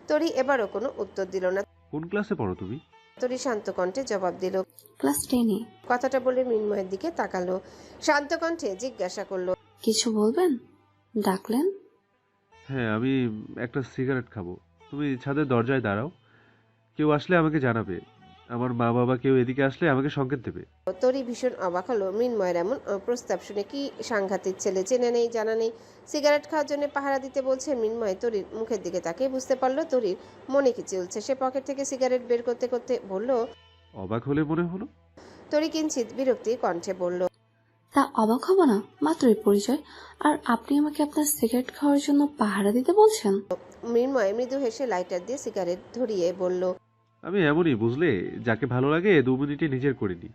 তরি এবারও কোনো উত্তর দিল না। কোন ক্লাসে পড়ো তুমি? তরি শান্ত কণ্ঠে জবাব দিল। ক্লাস 10-এ। কথাটা বলে মৃন্ময়ের দিকে তাকালো। শান্ত কণ্ঠে জিজ্ঞাসা করলো, কিছু বলবেন? ডাকলেন? হ্যাঁ, আমি একটা সিগারেট খাবো। তুমি ছাদের দরজায় দাঁড়াও, কেউ আসলে আমাকে জানাবে। আমার মা বাবা কেউ এদিকে আসলে আমাকে সংকেত দেবে। তরি ভীষণ অবাক হলো মৃন্ময়ের এমন প্রস্তাব শুনে। কি সাংঘাতিক ছেলে, চেনে নেই জানা নেই, সিগারেট খাওয়ার জন্য পাহারা দিতে বলছে। মৃন্ময় তরির মুখের দিকে তাকিয়ে বুঝতে পারলো তরির মনে কি চলছে। সে পকেট থেকে সিগারেট বের করতে করতে বলল। অবাক হলে মনে হলো। তরি কিঞ্চিত বিরক্তি কণ্ঠে বলল, তা অবাক হব না, মাত্রই পরিচয়। আর আপনি আমাকে আপনার সিগারেট খাওয়ার জন্য পাহারা দিতে বলছেন? মৃন্ময় মৃদু হেসে লাইটার দিয়ে সিগারেট ধরিয়ে বলল, আমি এমনই, বুঝলে, যাকে ভালো লাগে 2 মিনিটে নিজের করে নি,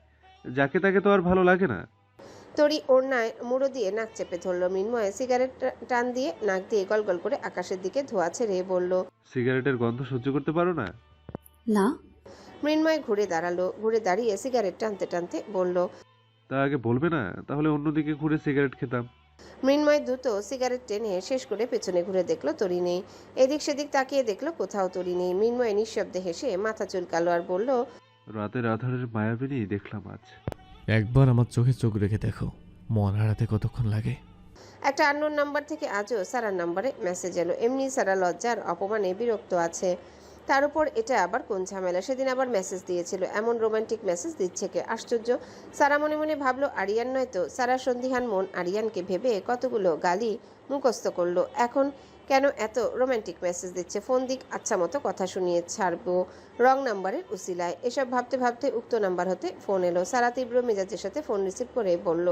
যাকে তাকে তো আর ভালো লাগে না। তরি ওড়নায় মুড়ো দিয়ে নাক চেপে ধরল। মৃন্ময় সিগারেট টান দিয়ে নাক দিয়ে গলগল করে আকাশের দিকে ধোঁয়া ছেড়ে বলল, সিগারেটের গন্ধ সহ্য করতে পারো না? না। মৃন্ময় ঘুরে দাঁড়ালো। ঘুরে দাঁড়িয়ে সিগারেট টানতে টানতে বলল, তা আগে বলবে না, তাহলে অন্যদিকে ঘুরে সিগারেট খেতাম। মৃন্ময় দ্রুত সিগারেট টেনে শেষ করে পেছনে ঘুরে দেখলো তরি নেই। এদিক সেদিক তাকিয়ে দেখলো কোথাও তরি নেই। মৃন্ময় নিঃশব্দে হেসে মাথা চুলকালো আর বলল, রাতের আধারের মায়াবিনী দেখলাম আজ। একবার আমার চোখে চোখ রেখে দেখো, মন হারাতে কতক্ষণ লাগে। একটা আননোন নাম্বার থেকে আজও সারার নাম্বারে মেসেজ এলো। এমনি সারা লজ্জার অপমানে বিরক্ত আছে, তার উপর এটা আবার কোন ঝামেলা। সেদিন আবার মেসেজ দিয়েছিল, এমন রোমান্টিক মেসেজ দিচ্ছে কে? আশ্চর্য। সারা মনে মনে ভাবলো আরিয়ান নয় তো। সারা সন্দিহান মন আরিয়ানকে ভেবে কতগুলো গালি মুখস্থ করলো। এখন কেন এত রোমান্টিক মেসেজ দিচ্ছে? ফোন দিক, আচ্ছা মতো কথা শুনিয়ে ছাড়বো রং নাম্বারের উসিলায়। এসব ভাবতে ভাবতে উক্ত নাম্বার হতে ফোন এলো। সারা তীব্র মেজাজের সাথে ফোন রিসিভ করে বলল,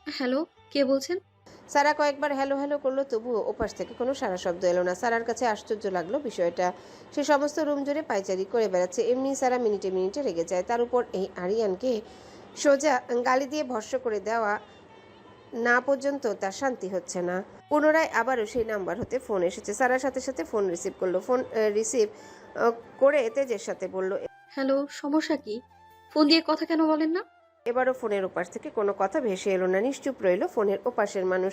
হ্যালো, কে বলছেন? সারা কয়েকবার হ্যালো হ্যালো করলো, তবুও ওপাশ থেকে কোনো সারা শব্দ এলো না। সারার কাছে আশ্চর্য লাগলো বিষয়টা। সে সমস্ত রুম জুড়ে পায়চারি করে বেড়াচ্ছে, এমনি সারা মিনিটে মিনিটে রেগে যায়। তার উপর এই আরিয়ানকে সোজা গালি দিয়ে ভস্ম করে দেওয়া না পর্যন্ত তার শান্তি হচ্ছে না। পুনরায় আবারও সেই নাম্বার হতে ফোন এসেছে। সারার সাথে সাথে ফোন রিসিভ করলো। ফোন রিসিভ করে তেজের সাথে বলল, হ্যালো, সমস্যা কি? ফোন দিয়ে কথা কেন বলেন না? এবারও ফোনের ওপাশ থেকে কোনো কথা ভেসে এলো না। নিশ্চুপ রইল ফোনের ওপাশের মানুষ।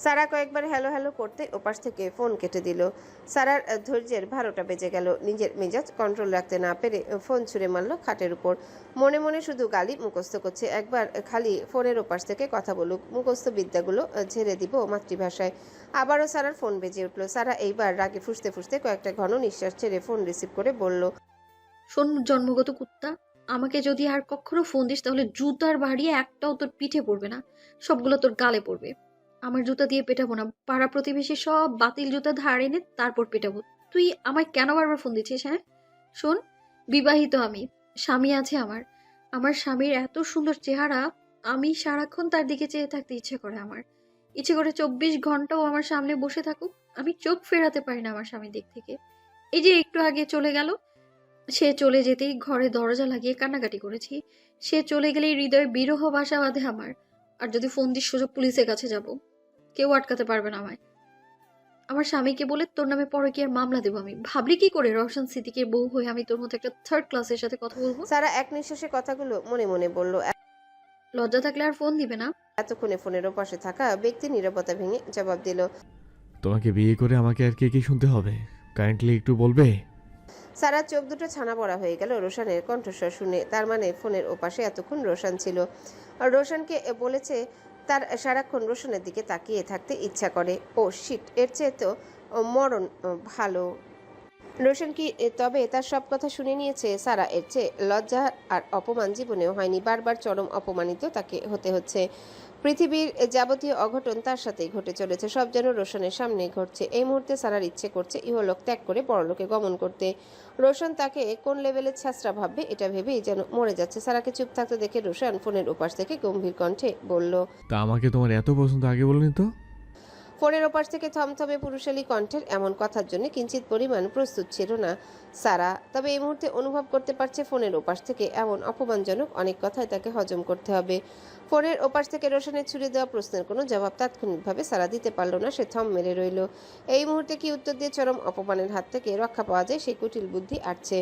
সারা কয়েকবার হ্যালো হ্যালো করতে ওপাশ থেকে ফোন কেটে দিল। সারার ধৈর্যের 12টা বেজে গেল। নিজের মেজাজ কন্ট্রোল রাখতে না পেরে ফোন ছুঁড়ে মারল খাটের উপর। মনে মনে শুধু গালি মুখস্থ করছে, একবার খালি ফোনের ওপাশ থেকে কথা বলুক, মুখস্থ বিদ্যাগুলো ঝেড়ে দিব মাতৃভাষায়। আবারও সারার ফোন বেজে উঠল। সারা এইবার রাগে ফুঁসতে ফুঁসতে কয়েকটা ঘন নিঃশ্বাস ছেড়ে ফোন রিসিভ করে বলল, শোন জন্মগত কুত্তা, আমাকে যদি আর কখনো ফোন দিস তাহলে জুতার বাড়িয়ে একটাও তোর পিঠে পড়বে না, সবগুলো তোর গালে পড়বে। আমার জুতা দিয়ে পেটাবো না, পাড়া প্রতিবেশী সব বাতিল জুতা ধার এনে তারপর পেটাবো। তুই আমায় কেন বারবার ফোন দিচ্ছিস? হ্যাঁ শোন, বিবাহিত আমি, স্বামী আছে আমার। আমার স্বামীর এত সুন্দর চেহারা, আমি সারাক্ষণ তার দিকে চেয়ে থাকতে ইচ্ছে করে আমার। ইচ্ছে করে 24 ঘন্টাও আমার সামনে বসে থাকুক, আমি চোখ ফেরাতে পারি না আমার স্বামীর দিক থেকে। এই যে একটু আগে চলে গেল, সে চলে যেতেই ঘরে দরজা লাগিয়ে কান্নাকাটি করেছি। সে চলে গেলেই হৃদয়ে বিরহ বাসা বাঁধে আমার। আর যদি ফোন দিস সোজা পুলিশের কাছে যাব, কেউ আটকাতে পারবে না আমায়। আমার স্বামীকে বলে তোর নামে পরকীয়ার মামলা দেবো আমি। ভাবলি কি করে রওশন সিদ্দিকের বউ হয়ে আমি তোর মতো একটা থার্ড ক্লাসের সাথে কথা বলবো? সারা এক নিঃশ্বাসে কথাগুলো মনে মনে বলল। লজ্জা থাকলে আর ফোন দিবে না? এতক্ষণে ফোনের ওপাশে থাকা ব্যক্তি নীরবতা ভেঙে জবাব দিল, তোমাকে বিয়ে করে আমাকে আর কে কি শুনতে হবে, কাইন্ডলি একটু বলবে? সারার চোখ দুটো ছানা পড়া হয়ে গেল রোশানের কণ্ঠস্বর শুনে। তার মানে ফোনের ওপাশে এতক্ষণ রোশান ছিল। আর রোশানকে বলেছে তার সারাক্ষণ রোশনের দিকে তাকিয়ে থাকতে ইচ্ছা করে। ও শিট, এর চেয়ে তো মরণ ভালো। রোশন কি তবে তার সব কথা শুনে নিয়েছে? সারা এর চেয়ে লজ্জা আর অপমান জীবনেও হয়নি। বারবার চরম অপমানিত তাকে হতে হচ্ছে। পৃথিবীর যাবতীয় অঘটন তার সাথেই ঘটে চলেছে, সব যেন রোশনের সামনে ঘটছে। এই মুহূর্তে সারার ইচ্ছে করছে ইহলোক ত্যাগ করে পরলোকে গমন করতে। রোশন তাকে কোন লেভেলের ছাত্রা ভাববে এটা ভেবেই যেন মরে যাচ্ছে। সারাকে চুপ থাকতে দেখে রোশন ফোনের ওপাশ থেকে গম্ভীর কণ্ঠে বলল, তা আমাকে তোমার এত পছন্দ আগে বলনি তো? ফোনের ওপাশ থেকে থমথমে পুরুষালী কণ্ঠের এমন কথার জন্য কিঞ্চিত পরিমাণ প্রস্তুত ছিল না সারা। তবে এই মুহূর্তে অনুভব করতে পারছে ফোনের ওপাশ থেকে এমন অপমানজনক অনেক কথাই তাকে হজম করতে হবে। ফোনের ওপাশ থেকে রোশনের ছুড়ে দেওয়া প্রশ্নের কোনো জবাব তাৎক্ষণিকভাবে সারা দিতে পারল না। সে থম মেরে রইল। এই মুহূর্তে কি উত্তর দিয়ে চরম অপমানের হাত থেকে রক্ষা পাওয়া যায় সেই কুটিল বুদ্ধি আটছে।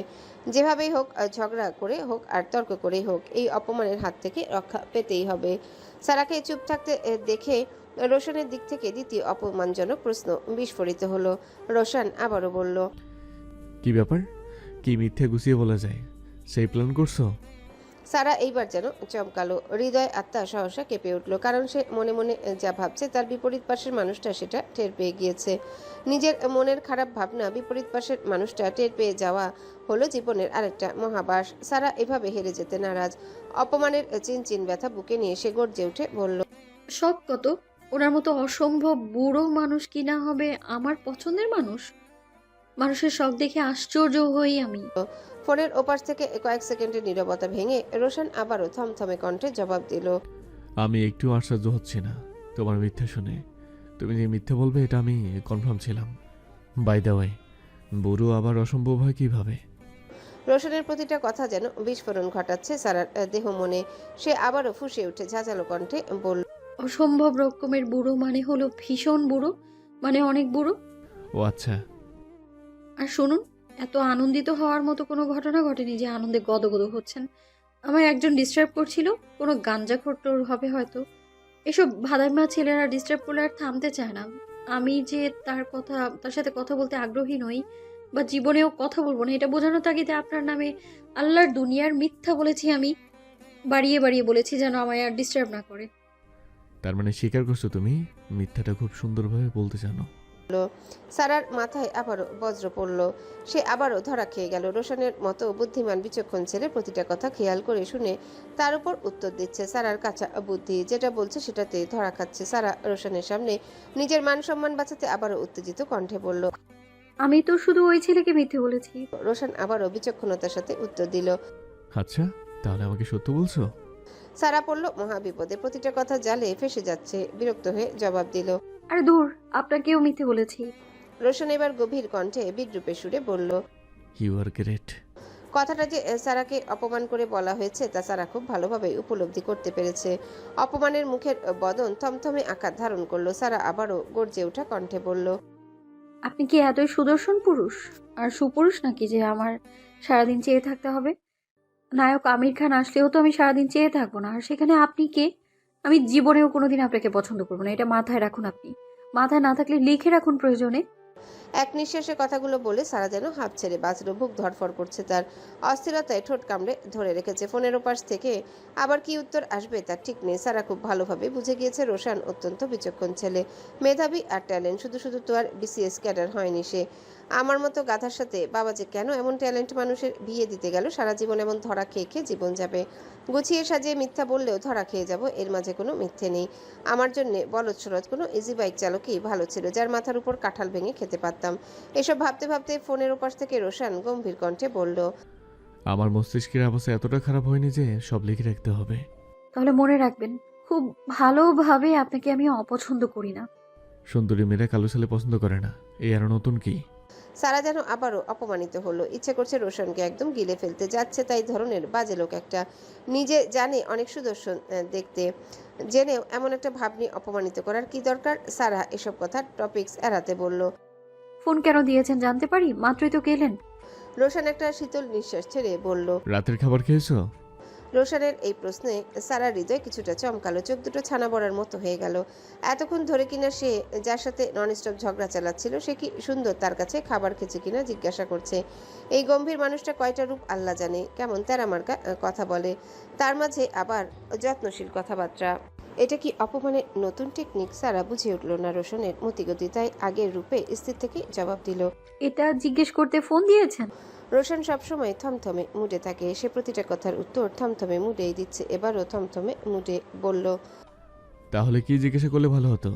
যেভাবেই হোক, ঝগড়া করে হোক আর তর্ক করেই হোক, এই অপমানের হাত থেকে রক্ষা পেতেই হবে। সারাকে চুপ থাকতে দেখে রোশনের দিক থেকে দ্বিতীয় অপমানজনক প্রশ্ন বিস্ফোরিত হলো। রোশন আবারও বলল, কি ব্যাপার? কি মিথ্যে গুছিয়ে বলা যায় সেই প্ল্যান করছো? সারা এইবার যেন চমকালো, হৃদয় আত্মা সহসা কেঁপে উঠল, কারণ সে মনে মনে যা ভাবছে তার বিপরীত পাশের মানুষটা সেটা টের পেয়ে গিয়েছে। নিজের মনের খারাপ ভাবনা বিপরীত পাশের মানুষটা টের পেয়ে যাওয়া হলো জীবনের আরেকটা মহাবাস। সারা এভাবে হেরে যেতে নারাজ। অপমানের চিনচিন ব্যথা বুকে নিয়ে সে গর্জে উঠে বলল, শখ কত! ওনার মতো অসম্ভব বুড়ো মানুষ কিনা হবে আমার পছন্দের মানুষ। মানুষের শখ দেখে আশ্চর্য হই আমি। ফোনের ওপাশ থেকে কয়েক সেকেন্ডের নীরবতা ভেঙে রোশন আবারও থমথমে কণ্ঠে জবাব দিল, আমি একটু আশ্চর্য হচ্ছি না তোমার মিথ্যা শুনে। তুমি যে মিথ্যে বলবে এটা আমি কনফার্ম ছিলাম। বাই দ্য ওয়ে, বুড়ো আবার অসম্ভব হয় কিভাবে? রোশনের প্রতিটা কথা যেন বিস্ফোরণ ঘটাচ্ছে সারার দেহ মনে। সে আবারও ফুঁসে উঠে ঝাঁঝালো কণ্ঠে বলল, অসম্ভব রকমের বুড়ো মানে হলো ভীষণ বুড়ো, মানে অনেক বুড়ো। ও আচ্ছা। আর শুনুন, এত আনন্দিত হওয়ার মতো কোনো ঘটনা ঘটেনি যে আনন্দে গদগদ হচ্ছেন। আমার একজন ডিস্টার্ব করছিল, কোনো গাঞ্জাখোর টোর হবে হয়তো। এসব ভাদাইমা ছেলেরা ডিস্টার্ব করলে আর থামতে চায় না। আমি যে তার সাথে কথা বলতে আগ্রহী নই বা জীবনেও কথা বলবো না, এটা বোঝানোর তাগিদে আপনার নামে আল্লাহর দুনিয়ার মিথ্যা বলেছি আমি। বাড়িয়ে বাড়িয়ে বলেছি যেন আমায় আর ডিস্টার্ব না করে। তার মানে স্বীকার করছো তুমি মিথ্যাটা খুব সুন্দরভাবে বলতে জানো। সারার মাথায় আবারও বজ্র পড়ল। সে আবারও ধরা খেয়ে গেল। রোশনের মতো বুদ্ধিমান বিচক্ষণ ছেলে প্রতিটা কথা খেয়াল করে শুনে তার উপর উত্তর দিচ্ছে। সারার কাঁচা বুদ্ধি, যেটা বলছে সেটাতে ধরা খাচ্ছে। সারা রোশনের সামনে নিজের মান সম্মান বাঁচাতে আবারও উত্তেজিত কণ্ঠে বলল, আমি তো শুধু ওই ছেলেকে মিথ্যে বলেছি। রোশন আবারও বিচক্ষণতার সাথে উত্তর দিল। আচ্ছা, তাহলে আমাকে সত্য বলছো? সারা পড়ল মহাবিপদে, প্রতিটা কথা জালে ফেসে যাচ্ছে। বিরক্ত হয়ে জবাব দিল, আরে দূর, আপনাকেও মিথ্যে বলেছি। রোশন এবার গভীর কণ্ঠে বিদ্রুপে সুরে বলল, ইউ আর গ্রেট। কথাটা যে সারাকে অপমান করে বলা হয়েছে তা সারা খুব ভালোভাবে উপলব্ধি করতে পেরেছে। অপমানের মুখের বদন থমথমে আকার ধারণ করলো। সারা আবারও গর্জে ওঠা কণ্ঠে বলল, আপনি কি এতই সুদর্শন পুরুষ আর সুপুরুষ নাকি যে আমার সারাদিন চেয়ে থাকতে হবে? নায়ক আমির খান আসলেও তো আমি সারাদিন চেয়ে থাকবো না, আর সেখানে আপনি কে? আমি জীবনেও কোনোদিন আপনাকে পছন্দ করবো না, এটা মাথায় রাখুন। আপনি মাথায় না থাকলে লিখে রাখুন প্রয়োজনে। এক নিঃশ্বাসে কথাগুলো বলে সারা যেন হাঁপ ছেড়ে বাঁচল। বুক ধড়ফড় করছে তার। অস্থিরতায় ঠোঁট কামড়ে ধরে রেখেছে। ফোনের ওপাশ থেকে আবার কি উত্তর আসবে তার ঠিক নেই। সারা খুব ভালোভাবে বুঝে গিয়েছে রোশন অত্যন্ত বিচক্ষণ ছেলে, মেধাবী আর ট্যালেন্ট। শুধু শুধু তো আর বিসিএস ক্যাডার হয়নি সে। আমার মতো গাধার সাথে বাবা যে কেন এমন ট্যালেন্ট মানুষের বিয়ে দিতে গেল? সারা জীবন এমন ধরা খেয়ে খেয়ে জীবন যাবে। গুছিয়ে সাজিয়ে মিথ্যা বললেও ধরা খেয়ে যাব, এর মাঝে কোনো মিথ্যে নেই। আমার জন্যে বলদ সরদ কোনো ইজি বাইক চালকই ভালো ছিল, যার মাথার উপর কাঁঠাল ভেঙে খেতে পারতাম। এসব ভাবতে ভাবতে ফোনের ওপাশ থেকে রোশন গম্ভীর কণ্ঠে বলল, আমার মস্তিষ্কের অবস্থা এতটা খারাপ হয়নি যে সব লিখে রাখতে হবে। তাহলে মনে রাখবেন, খুব ভালোভাবে আপনাকে আমি অপছন্দ করি না। সুন্দরী মেয়েরা কালো ছেলে পছন্দ করে না, এই আরো নতুন কি? সারা যেন আবারও অপমানিত হলো। ইচ্ছে করছে রোশনকে একদম গিলে ফেলতে। যাচ্ছে তাই ধরনের বাজে লোক একটা। নিজে জানে অনেক সুদর্শন দেখতে, জেনেও এমন একটা ভাব নিয়ে অপমানিত করার কি দরকার? সারা এসব কথা টপিকস এড়াতে বলল। ফোন কেন দিয়েছেন জানতে পারি? মাত্রই তো গেলেন। রোশন একটা শীতল নিঃশ্বাস ছেড়ে বলল। রাতের খাবার খেয়েছো? রোশনের এই প্রশ্নে সারার হৃদয় কিছুটা চমকালো। চোখ দুটো ছানা বড়ার মতো হয়ে গেল। এতক্ষণ ধরে কিনা সে যার সাথে ননস্টপ ঝগড়া চালাচ্ছিল সে কি সুন্দর তার কাছে খাবার খেয়েছে কিনা জিজ্ঞাসা করছে। এই গম্ভীর মানুষটা কয়টা রূপ আল্লাহ জানে, কেমন তেরামার্কা কথা বলে, তার মাঝে আবার যত্নশীল কথাবার্তা। এটা কি অপমানের নতুন টেকনিক? সারা বুঝে উঠল না রোশনের মতিগতি, তাই আগের রূপে স্থির থেকে জবাব দিল। এটা জিজ্ঞেস করতে ফোন দিয়েছেন? রোশন সবসময় থমথমে মুডে থাকে। সে প্রতিটা কথার উত্তর থমথমে মুডেই দিচ্ছে। এবারও থমথমে মুডে বলল। তাহলে কি জিজ্ঞাসা করলে ভালো হতো?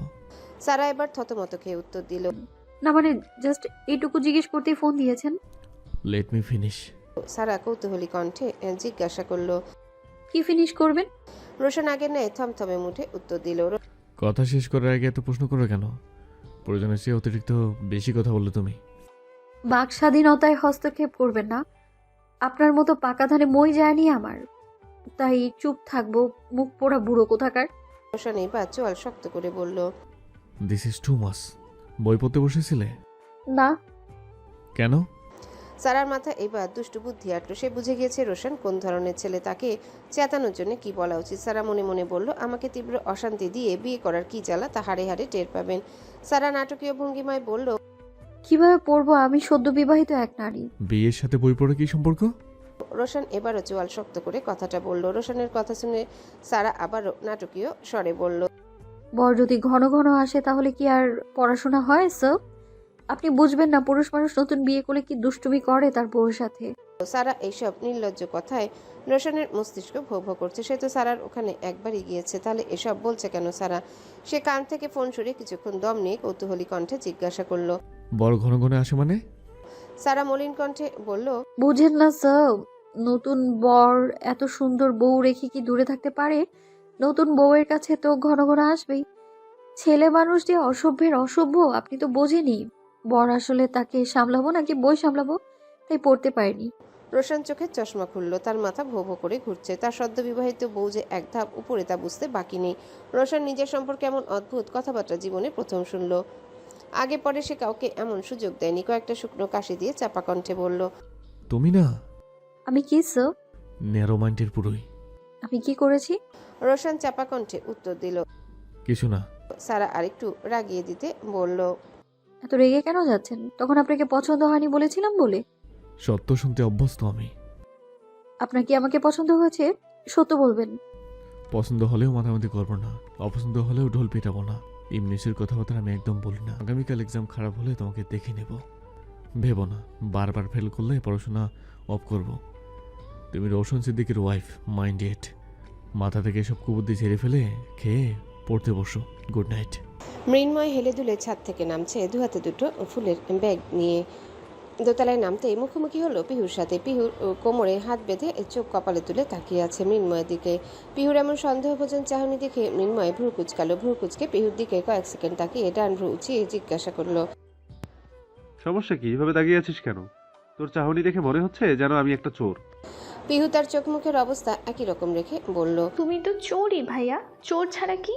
সারা এবার থতমত খেয়ে উত্তর দিল, না মানে জাস্ট এইটুকু জিজ্ঞেস করতেই ফোন দিয়েছেন? Let me finish. সারা কৌতূহলী কণ্ঠে জিজ্ঞাসা করলো। কি ফিনিশ করবেন? রোশন আগের ন্যায় থমথমে মুঠে উত্তর দিল। কথা শেষ করার আগে এত প্রশ্ন করো কেন? প্রয়োজনের চেয়ে অতিরিক্ত বেশি কথা বললে তুমি। বাক স্বাধীনতায় হস্তক্ষেপ করবেন না। আপনার মতো পাকা ধানে মই যায়নি আমার, তাই চুপ থাকবো। মুখ পোড়া বুড়ো কোথাকার। রোশন এবার চোয়াল শক্ত করে বলল। This is too much. বই পড়তে বসেছিলে? না। কেন? সারার মাথা এবার দুষ্টু বুদ্ধি আটলো। সে বুঝে গিয়েছে রোশন কোন ধরনের ছেলে, তাকে চেতানোর জন্য কি বলা উচিত। সারা মনে মনে বলল, আমাকে তীব্র অশান্তি দিয়ে বিয়ে করার কি জ্বালা তা হাড়ে হাড়ে টের পাবেন। সারা নাটকীয় ভঙ্গিমায় বলল, কিভাবে পড়বো? আমি সদ্য বিবাহিত এক নারী। বিয়ের সাথে বই পড়া কি সম্পর্ক? রোশন এবারও চোয়াল শক্ত করে কথাটা বলল। রোশনের কথা শুনে সারা আবারও নাটকীয় স্বরে বলল, বর যদি ঘন ঘন আসে তাহলে কি আর পড়াশোনা হয় স্যার? আপনি বুঝবেন না, পুরুষ মানুষ নতুন বিয়ে করলে কি দুষ্টুমি করে তার বউয়ের সাথে। সারা এইসব নির্লজ্জ কথায় রোশনের মস্তিষ্ক ভো ভো করছে। সে তো সারার ওখানে একবারই গিয়েছে, তাহলে এসব বলছে কেন সারা? সে কান থেকে ফোন সরিয়ে কিছুক্ষণ দম নিয়ে কৌতূহলী কণ্ঠে জিজ্ঞাসা করলো। বড় ঘন ঘন আসে মানে? সারা মলিন কণ্ঠে বলল, বুঝেন না স্যার, নতুন বর এত সুন্দর বউ রেখে কি দূরে থাকতে পারে? নতুন বউয়ের কাছে তো ঘন ঘন আসবেই। ছেলে মানুষ যে অসভ্যের অসভ্য আপনি তো বোঝেনি। বর আসলে তাকে সামলাবো নাকি বই সামলাবো, তাই পড়তে পারিনি। রোশন চোখের চশমা খুলল। তার মাথা ভো ভো করে ঘুরছে। তার সদ্য বিবাহিত বউ যে এক ধাপ উপরে তা বুঝতে বাকি নেই। রোশন নিজের সম্পর্কে এমন অদ্ভুত কথাবার্তা জীবনে প্রথম শুনল। আগে পরে সে কাউকে এমন সুযোগ দেয়নি। কয়েকটা শুকনো কাশি দিয়ে চাপা কণ্ঠে বলল, তুমি না আমি কি স্যার? ন্যারো মাইন্ডের পুরোই। আমি কি করেছি? রোশন চাপা কণ্ঠে উত্তর দিল। কিছু না। সারা আরেকটু রাগিয়ে দিতে বলল, এত রেগে কেন যাচ্ছেন? তখন আপনাকে পছন্দ হয়নি বলেছিলাম বলে। সত্য শুনতে অভ্যস্ত আমি। আপনার কি আমাকে পছন্দ হয়েছে? সত্য বলবেন। পছন্দ হলেও মাথামাতি করবো না, অপছন্দ হলেও ঢোল পেটাবো না। ইংলিশের কথাবার্তা আমি একদম বলি না। আগামীকাল এক্সাম খারাপ হলে তোমাকে দেখে নেব। ভেবো না বারবার ফেল করলে পড়াশোনা অফ করব। তুমি রোশন সিদ্দিকের ওয়াইফ, মাইন্ড ইট। মাথা থেকে এসব কুবুদ্ধি ছেড়ে ফেলে খেয়ে পড়তে বসো। Good night. মৃন্ময় হেলে দুলে ছাদ থেকে নামছে, দু হাতে দুটো ফুলের ব্যাগ নিয়ে। দোতলায় নামতেই মুখোমুখি হলো পিহুর সাথে। পিহুর কোমরে হাত বেঁধে চোখ কপালে তুলে তাকিয়ে আছে মৃন্ময়ের দিকে। পিহুর এমন সন্দেহভোজন চাহনি দেখে মৃন্ময় ভ্রু কুচকালো। ভ্রু কুচকে পিহুর দিকে কয়েক সেকেন্ড তাকিয়ে ডান ভ্রু উঁচিয়ে জিজ্ঞাসা করলো, সমস্যা কি? এভাবে তাকিয়ে আছিস কেন? তোর চাহনি দেখে মনে হচ্ছে যেন আমি একটা চোর। পিহু তার চোখ মুখের অবস্থা একই রকম রেখে বলল, তুমি তো চোরই ভাইয়া, চোর ছাড়া কি?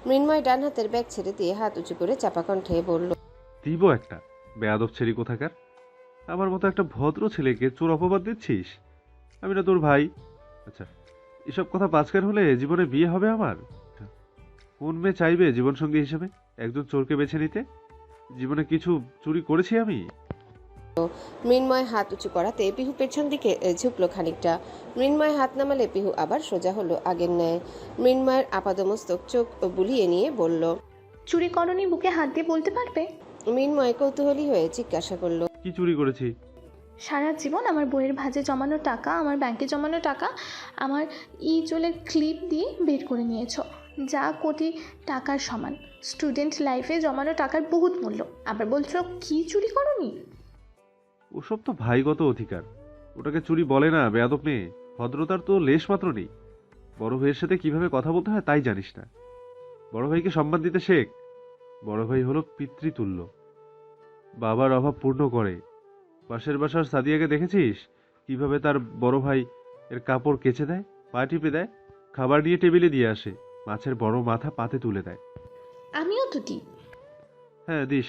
মৃন্ময় ডান হাতের ব্যাগ ছেড়ে দিয়ে হাত উঁচু করে চাপা কণ্ঠে বলল, দিব একটা বেয়াদব ছেড়ি কোথাকার। আমার মতো একটা ভদ্র ছেলেকে চোর অপবাদ দিচ্ছিস? আমি না তোর ভাই? আচ্ছা, এসব কথা পাঁচকার হলে জীবনে বিয়ে হবে আমার? কোন মেয়ে চাইবে জীবনসঙ্গী হিসেবে একজন চোরকে বেছে নিতে? জীবনে কিছু চুরি করেছি আমি? মৃন্ময় হাত উঁচু করাতে পিহু পেছন দিকে ঝুঁকলো খানিকটা। মৃন্ময় হাত নামালে পিহু আবার সোজা হলো আগের ন্যায়। মৃন্ময়ের আপাদমস্তক চোখ বুলিয়ে নিয়ে বলল, চুরি করনি বুকে হাত দিয়ে বলতে পারবে? মৃন্ময় কৌতূহলী হয়ে জিজ্ঞাসা করলো, কি চুরি করেছি? সারা জীবন আমার বইয়ের ভাঁজে জমানো টাকা, আমার ব্যাংকে জমানো টাকা, আমার চুলের ক্লিপ দিয়ে বের করে নিয়েছো, যা কোটি টাকার সমান। স্টুডেন্ট লাইফে জমানো টাকার বহুত মূল্য, আবার বলছো কি চুরি করনি? ওসব তো ভাইগত অধিকার, ওটাকে চুরি বলে না বেয়াদব মেয়ে। ভদ্রতার তো লেশ মাত্র নেই। বড় ভাইয়ের সাথে কিভাবে কথা বলতে হয় তাই জানিস না। বড় ভাইকে সম্মান দিতে শেখ। বড় ভাই হলো পিতৃতুল্য, বাবার অভাব পূর্ণ করে। পাশের বাসার সাদিয়াকে দেখেছিস কিভাবে তার বড় ভাই এর কাপড় কেচে দেয়, পা টিপে দেয়, খাবার নিয়ে টেবিলে দিয়ে আসে, মাছের বড় মাথা পাতে তুলে দেয়। আমিও তো দিই। হ্যাঁ দিস,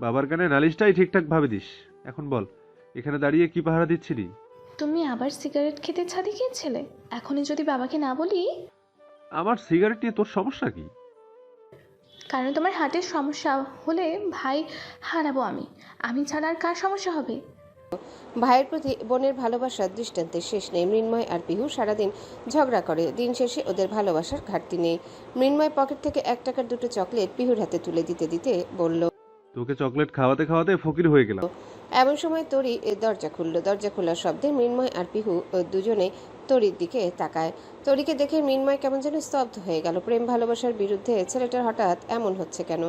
বাবার কানে নালিশটাই ঠিকঠাক ভাবে দিস। এখন বল, এখানে দাঁড়িয়ে কি পাহারা দিচ্ছিলি? তুমি আবার সিগারেট খেতে ছাদে গিয়েছিলে? এখনই যদি বাবাকে না বলি? আমার সিগারেট নিয়ে তোর সমস্যা কি? কারণ তোমার হার্টের সমস্যা হলে ভাই হারাবো আমি। আমি ছাড়া আর কার সমস্যা হবে? ভাইয়ের প্রতি বোনের ভালোবাসার দৃষ্টান্তের শেষ নেই। মৃন্ময় আর পিহু সারাদিন ঝগড়া করে, দিন শেষে ওদের ভালোবাসার ঘাটতি নেই। মৃন্ময় পকেট থেকে 1 টাকার 2টো চকলেট পিহুর হাতে তুলে দিতে দিতে বলল, তোকে চকলেট খাওয়াতে খাওয়াতে ফকির হয়ে গেলাম। এমন সময় তরি দরজা খুলল। দরজা খোলার শব্দে মৃন্ময় আর পিহু দুজনে তরির দিকে তাকায়। তরিকে দেখে মৃন্ময় কেমন যেন স্তব্ধ হয়ে গেল। প্রেম ভালোবাসার বিরুদ্ধে ছেলেটার হঠাৎ এমন হচ্ছে কেন?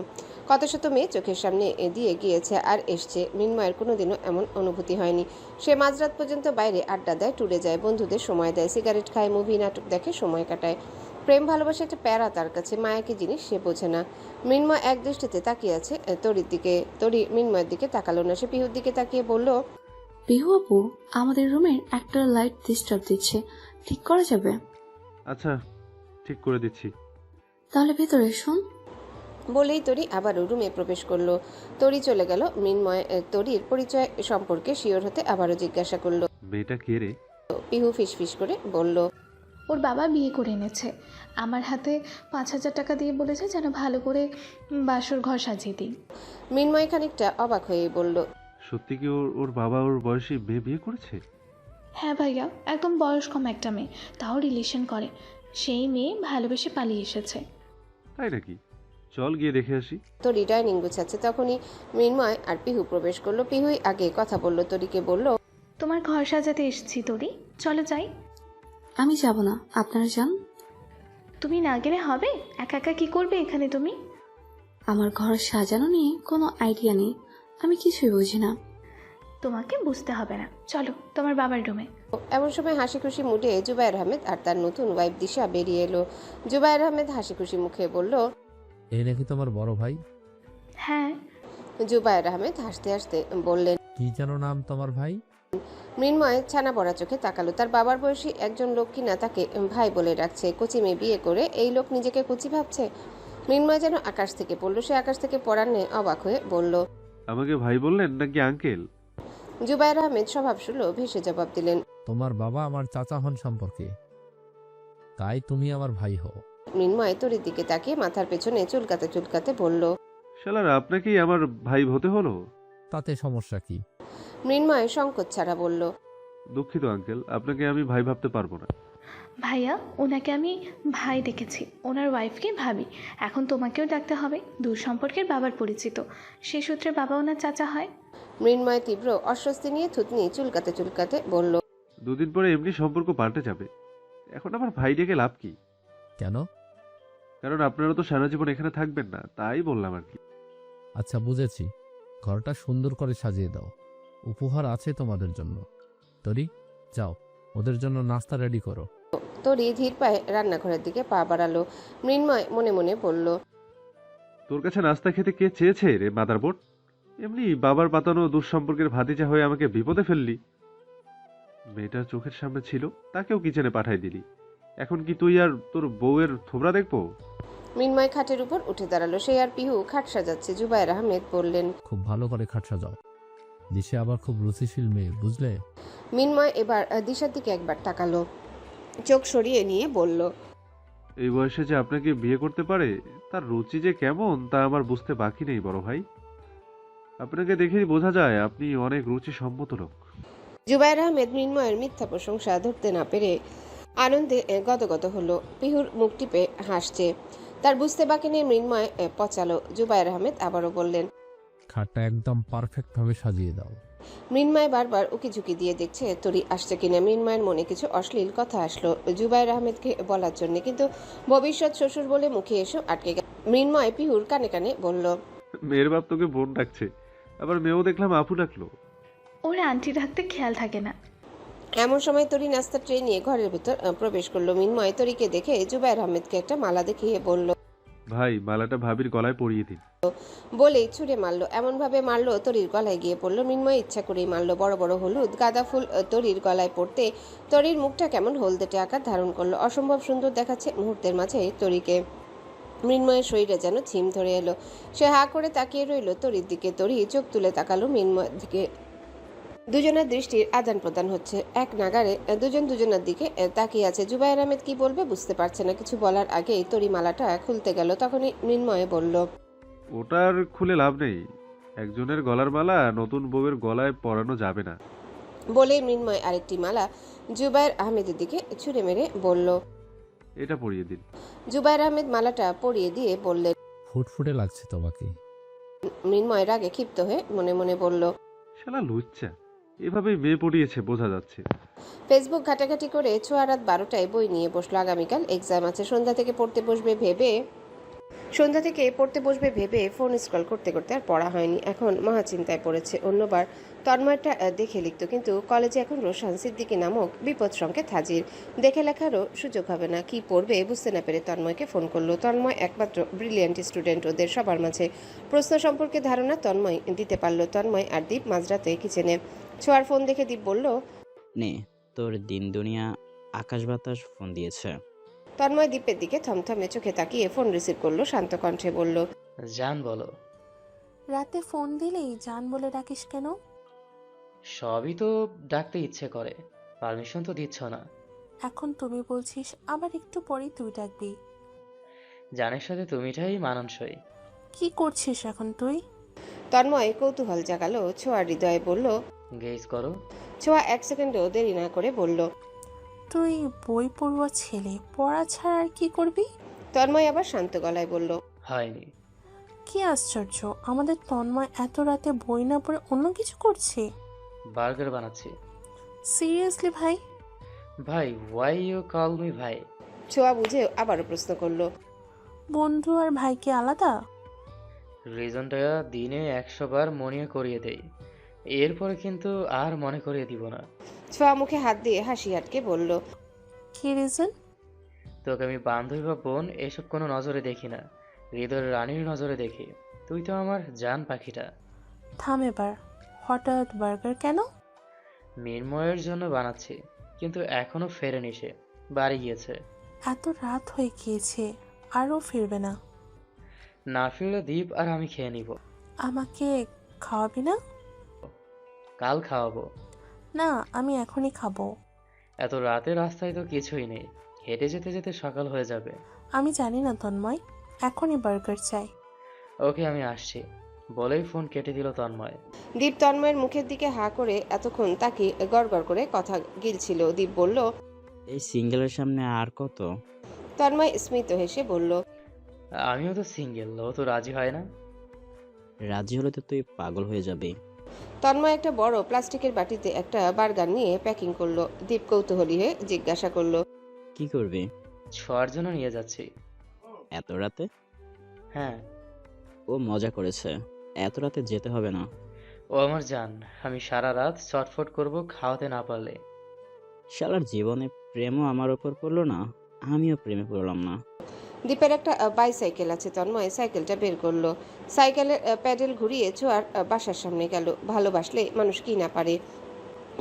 কত শত মেয়ে চোখের সামনে দিয়ে গিয়েছে আর এসছে, মৃন্ময়ের কোনোদিনও এমন অনুভূতি হয়নি। সে মাঝরাত পর্যন্ত বাইরে আড্ডা দেয়, ট্যুরে যায়, বন্ধুদের সময় দেয়, সিগারেট খায়, মুভি নাটক দেখে সময় কাটায়। প্রেম ভালোবাসা একটা প্যারা তার কাছে, মায়া কি জিনিস সে বোঝে না। মৃন্ময় এক দৃষ্টিতে তাকিয়ে আছে তরির দিকে। তরি মৃন্ময়ের দিকে তাকালো না। সে পিহুর দিকে তাকিয়ে বলল, পিহু আপু, আমাদের রুমের একটা লাইট ডিস্টার্ব দিচ্ছে, ঠিক করা যাবে? আচ্ছা, ঠিক করে দিচ্ছি। তাহলে ভেতরে শুন। বলেই তরি আবারও রুমে প্রবেশ করলো। তরি চলে গেল। মৃন্ময় তরির পরিচয় সম্পর্কে শিওর হতে আবারও জিজ্ঞাসা করলো। মেয়েটা কে রে? পিহু ফিসফিস করে বলল, ওর বাবা বিয়ে করে এনেছে, আমার হাতে 5,000 টাকা দিয়ে বলেছে যেন ভালো করে বাসর ঘর সাজিয়ে দিই। মৃন্ময় খানিকটা অবাক হয়ে বলল, সত্যি কি ওর ওর বাবা ওর বয়সী মেয়ে বিয়ে করেছে? হ্যাঁ ভাইয়া, একদম বয়স কম একটা মেয়ে, তাও রিলেশন করে। সেই মেয়ে ভালোবেসে পালিয়ে এসেছে। তাই নাকি? চল গিয়ে দেখে আসি। তরি ডাইনিং গুছাচ্ছে, তখনই মৃন্ময় আর পিহু প্রবেশ করলো। পিহুই আগে কথা বলল, তরিকে বলল, তোমার ঘর সাজাতে এসেছি তরি, চলো যাই। আমি যাব না, আপনারা যান। তুমি না গেলে হবে? একা একা কি করবে এখানে তুমি? আমার ঘর সাজানো নিয়ে কোনো আইডিয়া নেই, আমি কিছুই বুঝি না। তোমাকে বুঝতে হবে না, চলো তোমার বাবার রুমে। এমন সময় হাসি খুশি মুডে জুবায়ের আহমেদ আর তার নতুন ওয়াইফ দিশা বেরিয়ে এলো। জুবায়ের আহমেদ হাসি খুশি মুখে বলল, এই নাকি তোমার বড় ভাই? হ্যাঁ। জুবায়ের আহমেদ হাসতে হাসতে বললেন। কি যেন নাম তোমার ভাই? মৃন্ময় ছানা পড়া চোখে তাকালো। তার বাবার বয়সী একজন লোক কিনা তাকে ভাই বলে ডাকছে। কচি মেয়ে বিয়ে করে এই লোক নিজেকে কচি ভাবছে। মৃন্ময় যেন আকাশ থেকে পড়লো। সে আকাশ থেকে পড়ার ন্যায় অবাক হয়ে বলল, আমাকে ভাই বললেন নাকি আঙ্কেল? জুবায়ের আহমেদ স্বভাবসুলভ ভেসে জবাব দিলেন, তোমার বাবা আমার চাচা হন সম্পর্কে, তাই তুমি আমার ভাই হও। মৃন্ময় তরির দিকে তাকিয়ে মাথার পেছনে চুলকাতে চুলকাতে বলল, শালার আপনাকেই আমার ভাই হতে হলো? তাতে সমস্যা কি? মৃন্ময় সংকোচ ছাড়া বলল, দুঃখিত আঙ্কেল, আপনাকে আমি ভাই ভাবতে পারবো না। ভাইয়া, ওনাকে আমি ভাই দেখেছি, ওনার ওয়াইফকে ভাবি। এখন তোমাকেও ডাকতে হবে, দূর সম্পর্কের বাবার পরিচিত, সে সূত্রে বাবা ওনার চাচা হয়। মৃন্ময় তীব্র অস্বস্তি নিয়ে থুতনি চুলকাতে চুলকাতে বলল, দুদিন পরে এমনি সম্পর্ক পাল্টে যাবে, এখন আমার ভাই ডেকে লাভ কি? কেন? কারণ আপনারা তো সারা জীবন এখানে থাকবেন না, তাই বললাম আর কি। আচ্ছা বুঝেছি, ঘরটা সুন্দর করে সাজিয়ে দাও, উপহার আছে তোমাদের জন্য। তরি, যাও ওদের জন্য নাস্তা রেডি করো। তরি ধীর পায়ে রান্নাঘরের দিকে পা বাড়ালো। মৃন্ময় মনে মনে বলল, তোর কাছে নাস্তা খেতে কে চেয়েছে রে মাদারবোর্ড? এমনি বাবার পাতানো দুঃসম্পর্কের ভাতিজা হয়ে আমাকে বিপদে ফেললি। মেয়েটা চোখের সামনে ছিল, তাকেও কিচেনে পাঠাই দিলি। এখন কি তুই আর তোর বউয়ের থোবরা দেখবো? মৃন্ময় খাটের উপর উঠে দাঁড়ালো। সে আর পিহু খাট সাজাচ্ছে। জুবায়ের আহমেদ বললেন, খুব ভালো করে খাট সাজাও, দিশে আবার খুব রুচিশীল মেয়ে, বুঝলে? মৃন্ময় এবার দিশার দিকে একবার তাকালো, চোখ সরিয়ে নিয়ে বলল, এই বয়সে যে আপনাকে বিয়ে করতে পারে, তার রুচি যে কেমন তা আমার বুঝতে বাকি নেই বড় ভাই। আপনাকে দেখেই বোঝা যায় আপনি অনেক রুচি সম্মত লোক। জুবায়ের আহমেদ মৃন্ময়ের মিথ্যা প্রশংসা ধরতে না পেরে আনন্দে গদগদ হলো। পিহুর মুখ টিপে হাসছে। তার বুঝতে বাকি নেই মৃন্ময় পচালো। জুবায়ের আহমেদ আবারও বললেন, খাটটা একদম পারফেক্ট ভাবে সাজিয়ে দাও। মৃন্ময় বারবার উকিঝুঁকি দিয়ে দেখছে তরি আসছে কিনা। মৃন্ময়ের মনে কিছু অশ্লীল কথা আসলো জুবায়ের আহমেদকে বলার জন্য, কিন্তু ভবিষ্যৎ শ্বশুর বলে মুখে এসে আটকে গেল। মৃন্ময় পিহুর কানে কানে বলল, মেয়ের বাপ তোকে বোন ডাকছে, আবার মেয়েও দেখলাম আপু ডাকলো। ওর আন্টি ডাকতে খেয়াল থাকে না। এমন সময় তরি নাস্তার ট্রে নিয়ে ঘরের ভেতর প্রবেশ করলো। মৃন্ময় তরিকে দেখে জুবায়ের আহমেদকে একটা মালা দেখিয়ে বলল, ভাই মালাটা ভাবির গলায় পরিয়ে দিন। বলেই ছুঁড়ে মারলো। এমন ভাবে মারলো তরির গলায় গিয়ে পড়লো। মৃন্ময় ইচ্ছা করেই মারলো। বড় বড় হলুদ গাঁদা ফুল তরির গলায় পড়তে তরির মুখটা কেমন হলদেটে আকার ধারণ করলো। অসম্ভব সুন্দর দেখাচ্ছে মুহূর্তের মাঝে তরিকে। মৃন্ময়ের শরীরে যেন ঝিম ধরে এলো। সে হা করে তাকিয়ে রইল তরির দিকে। তরি চোখ তুলে তাকালো মৃন্ময়ের দিকে। দুজনের দৃষ্টির আদান প্রদান হচ্ছে। এক নাগারে দুজন দুজনের দিকে তাকিয়ে আছে। জুবায়ের আহমেদ কি বলবে বুঝতে পারছে না। কিছু বলার আগেই তরি মালাটা খুলতে গেল। তখনই মৃন্ময় বলল, ওটার খুলে লাভ নেই, একজনের গলার মালা নতুন বউয়ের গলায় পরানো যাবে না। বলেই মৃন্ময় আরেকটি মালা জুবায়ের আহমেদের দিকে ছুঁড়ে মেরে বলল। এটা পরিয়ে দিন। জুবায়ের আহমেদ মালাটা পরিয়ে দিয়ে বললেন। ফুটফুটে লাগছে তোমাকে। মৃন্ময় রাগে ক্ষিপ্ত হয়ে মনে মনে বলল, শালা লুচ্চা, এভাবেই মেয়ে পড়িয়েছে বোঝা যাচ্ছে। ফেসবুক ঘাটাঘাটি করে ছোঁয়া রাত 12টায় বই নিয়ে বসলো। আগামীকাল এক্সাম আছে। সন্ধ্যা থেকে পড়তে বসবে ভেবে ফোন স্ক্রল করতে করতে আর পড়া হয়নি। এখন মহা চিন্তায় পড়েছে। অন্যবার তন্ময়টা দেখে লিখত, কিন্তু কলেজে এখন রোশান সিদ্দিকী নামক বিপদ সংকেত হাজির। দেখে লেখারও সুযোগ হবে না। কি পড়বে বুঝতে না পেরে তন্ময়কে ফোন করলো। তন্ময় একমাত্র ব্রিলিয়ান্ট স্টুডেন্ট ওদের সবার মাঝে। প্রশ্ন সম্পর্কে ধারণা তন্ময় দিতে পারলো। তন্ময় আর দীপ মাঝরাতে কিচেনে। ছোঁয়ার ফোন দেখে দীপ বলল, নে তোর দিন দুনিয়া আকাশ বাতাস ফোন দিয়েছে। তন্ময় দীপের দিকে থমথমে চোখে তাকিয়ে ফোন রিসিভ করলো। শান্ত কণ্ঠে বলল, জান বলো। রাতে ফোন দিলেই জান বলে ডাকিস কেন? সবই তো ডাকতে ইচ্ছে করে, পারমিশন তো দিচ্ছ না। এখন তুমি বলছিস, আবার একটু পরেই তুই ডাকবি। জানের সাথে তুমিটাই মানানসই। কি করছিস এখন তুই? তন্ময় কৌতূহল জাগালো ছোঁয়ার হৃদয়ে, বলল। গেস করো। ছোঁয়া 1 সেকেন্ডও দেরি না করে বলল। তুই বই পড়ুয়া ছেলে, পড়া ছাড়া আর কি করবি? তন্ময় আবার শান্ত গলায় বলল। হয়নি। কি আশ্চর্য, আমাদের তন্ময় এত রাতে বই না পড়ে অন্য কিছু করছে। বার্গার বানাচ্ছি। সিরিয়াসলি ভাই? ভাই, ওয়াই ইউ কল মি ভাই? ছোঁয়া বুঝে আবারও প্রশ্ন করলো। বন্ধু আর ভাই কি আলাদা? রিজনটা দিনে 100 বার মনে করিয়ে দেই, এরপরে কিন্তু আর মনে করিয়ে দিব না। ছোঁয়া মুখে হাত দিয়ে হাসি আটকে বলল। কি রিজন? তোকে আমি বান্ধবী বা বোন এসব কোনো নজরে দেখি না, হৃদয়ের রানীর নজরে দেখি। তুই তো আমার জান পাখিটা। থাম এবার, হঠাৎ বার্গার কেন? মৃন্ময়ের জন্য বানাচ্ছি, কিন্তু এখনো ফেরেনি সে, বাড়ি গিয়েছে। এত রাত হয়ে গিয়েছে, আরও ফিরবে না। না ফিরলে দ্বীপ আর আমি খেয়ে নিব। আমাকে খাওয়াবি না? কাল খাওয়াবো। না, আমি এখনই খাবো। এত রাতে রাস্তায় তো কিছুই নেই, হেঁটে যেতে যেতে সকাল হয়ে যাবে। আমি জানি না তন্ময়, এখনই বার্গার চাই। ওকে, আমি আসছি বলেই ফোন কেটে দিল তন্ময়। দীপ তন্ময়ের মুখের দিকে হা করে এতক্ষণ তাকে গড়গড় করে কথা গিলছিল। দীপ বলল। এই সিঙ্গেলের সামনে আর কত? তন্ময় স্মিত হেসে বলল। আমিও তো সিঙ্গেল, ও তো রাজি হয় না। রাজি হলে তো তুই পাগল হয়ে যাবি। তন্ময় একটা বড় প্লাস্টিকের বাটিতে একটা বার্গার নিয়ে প্যাকিং করলো। দীপ কৌতূহলী হয়ে জিজ্ঞাসা করলো। কি করবি? ছোঁয়ার জন্য নিয়ে যাচ্ছি। এত রাতে? হ্যাঁ। ও মজা করেছে, এত রাতে যেতে হবে না। ও আমার জান, আমি সারা রাত চটফট করব খাওয়াতে না পারলে। শালার জীবনে প্রেমও আমার ওপর পড়লো না, আমিও প্রেমে পড়লাম না। দীপের একটা বাইসাইকেল আছে। তন্ময় সাইকেলটা বের করলো। সাইকেলের প্যাডেল ঘুরিয়ে ছোঁয়ার বাসার সামনে গেল। ভালোবাসলে মানুষ কি না পারে।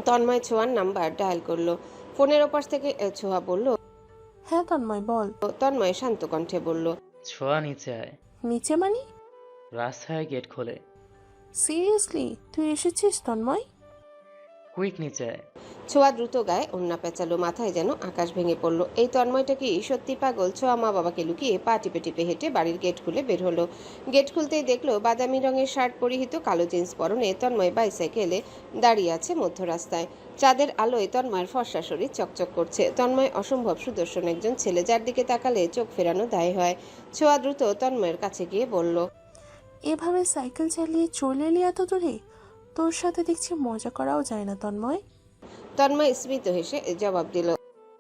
তন্ময় ছোঁয়ার নাম্বার ডায়াল করলো। ফোনের ওপাশ থেকে ছোঁয়া বলল। হ্যাঁ তন্ময় বল। তন্ময় শান্ত কণ্ঠে বলল। ছোঁয়া নিচে আয়। নিচে মানে? রাস্তায় গেট খোলে। সিরিয়াসলি তুই এসেছিস তন্ময়? কুইক নিচে আয়। ছোঁয়া দ্রুত গায়ে ওন্না পেঁচালো। মাথায় যেন আকাশ ভেঙে পড়লো। এই তন্ময়টা কি সত্যি পাগল? ছোঁয়া মা বাবাকে লুকিয়ে পা টিপে টিপে হেঁটে বাড়ির গেট খুলে বের হলো। গেট খুলতেই দেখলো বাদামি রঙের শার্ট পরিহিত, কালো জিন্স পরনে তন্ময় বাইসাইকেলে দাঁড়িয়ে আছে মধ্য রাস্তায়। চাঁদের আলোয় তন্ময়ের ফর্সা শরীর চকচক করছে। তন্ময় অসম্ভব সুদর্শন একজন ছেলে, যার দিকে তাকালে চোখ ফেরানো দায় হয়। ছোঁয়া দ্রুত তন্ময়ের কাছে গিয়ে বলল। এভাবে সাইকেল চালিয়ে চলে এলি এত দূরে? তোর সাথে দেখছি মজা করাও যায় না তন্ময়। তন্ময় স্মিত হেসে জবাব দিল।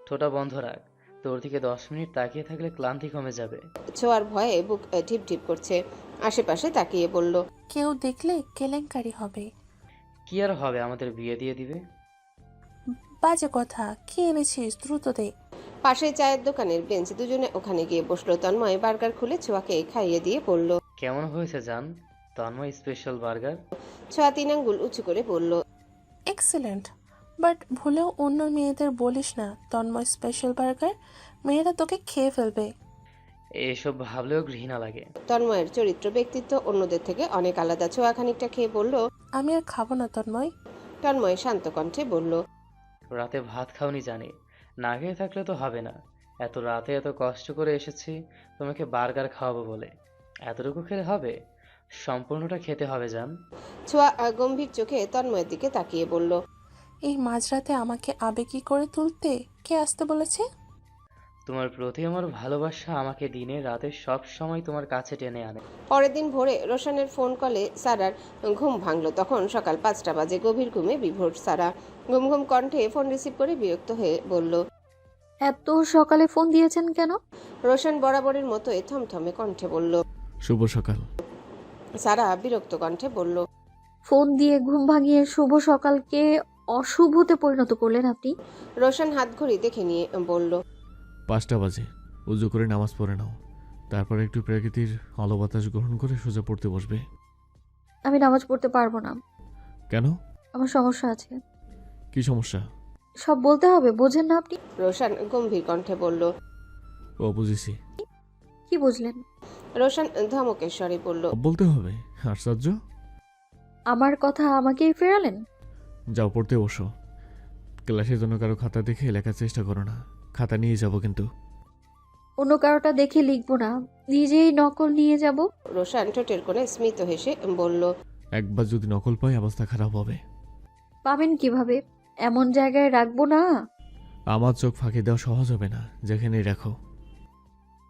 ঠোঁটা বন্ধ রাখ, তোর দিকে 10 মিনিট তাকিয়ে থাকলে ক্লান্তি কমে যাবে। ছোঁয়ার ভয়ে বুক ঢিপ ঢিপ করছে। আশেপাশে তাকিয়ে বলল। কেউ দেখলে কেলেঙ্কারি হবে। কি আর হবে, আমাদের বিয়ে দিয়ে দিবে। বাজে কথা, কি এনেছিস দ্রুত দে। পাশে চায়ের দোকানের বেঞ্চ, দুজনে ওখানে গিয়ে বসলো। তন্ময় বার্গার খুলে ছোঁয়াকে খাইয়ে দিয়ে বলল। কেমন হয়েছে জান তন্ময় স্পেশাল বার্গার? ছোঁয়া 3 আঙ্গুল উঁচু করে বলল। এক্সেলেন্ট, বাট ভুলেও অন্য মেয়েদের বলিস না তন্ময় স্পেশাল বার্গার, মেয়েরা তোকে খেয়ে ফেলবে। এসব ভাবলেও ঘৃণা লাগে। তন্ময়ের চরিত্র ব্যক্তিত্ব অন্যদের থেকে অনেক আলাদা। ছোঁয়া খানিকটা খেয়ে বলল। আমি আর খাবো না তন্ময়। তন্ময় শান্ত কণ্ঠে বলল। রাতে ভাত খাওনি জানি, না খেয়ে থাকলে তো হবে না। এত রাতে এত কষ্ট করে এসেছি তোমাকে বার্গার খাওয়াবো বলে, এতটুকু খেলে হবে? সম্পূর্ণটা খেতে হবে জান। ছোঁয়া গম্ভীর চোখে তন্ময়ের দিকে তাকিয়ে বলল। এই মাঝরাতে আমাকে আবেগী করে তুলতে কে আসতে বলেছে? তোমার প্রতি আমার ভালোবাসা আমাকে দিনে রাতে সব সময় তোমার কাছে টেনে আনে। পরের দিন ভোরে রোশনের ফোন কলে সারার ঘুম ভাঙল। তখন সকাল 5টা বাজে। গভীর ঘুমে বিভোর সারা। ঘুম ঘুম কণ্ঠে ফোন রিসিভ করে বিরক্ত হয়ে বলল। এত সকালে ফোন দিয়েছেন কেন? রোশন বরাবরের মতোই থমথমে কণ্ঠে বলল। শুভ সকাল। সারা বিরক্ত কণ্ঠে বলল। ফোন দিয়ে ঘুম ভাঙিয়ে শুভ সকালকে অশুভতে পরিণত করলেন আপনি। রোশন হাত ঘড়ি দেখে নিয়ে বলল। 5টা বাজে, উজু করে নামাজ পড়ে নাও, তারপর একটু প্রকৃতির আলো বাতাস গ্রহণ করে সোজা পড়তে বসবে। আমি নামাজ পড়তে পারবো না। কেন? আমার সমস্যা আছে। কি সমস্যা? সব বলতে হবে, বোঝেন না আপনি? রোশন গম্ভীর কণ্ঠে বলল। ও বুঝেছি। কি বুঝলেন? রোশন ধমকের স্বরে বলল। বলতে হবে? আশ্চর্য। আমার কথা আমাকেই ফেরালেন। যাও পড়তে বসো। ক্লাসের জন্য কারো খাতা দেখে লেখার চেষ্টা করো না। খাতা নিয়ে যাব কিন্তু। অন্য কারোটা দেখে লিখবো না, নিজেই নকল নিয়ে যাব। রোশান ঠোঁটের কোণে স্মিত হেসে বলল, একবার যদি নকল পাই অবস্থা খারাপ হবে। পাবেন কিভাবে? এমন জায়গায় রাখবো না। আমার চোখ ফাঁকি দেওয়া সহজ হবে না, যেখানেই রাখো।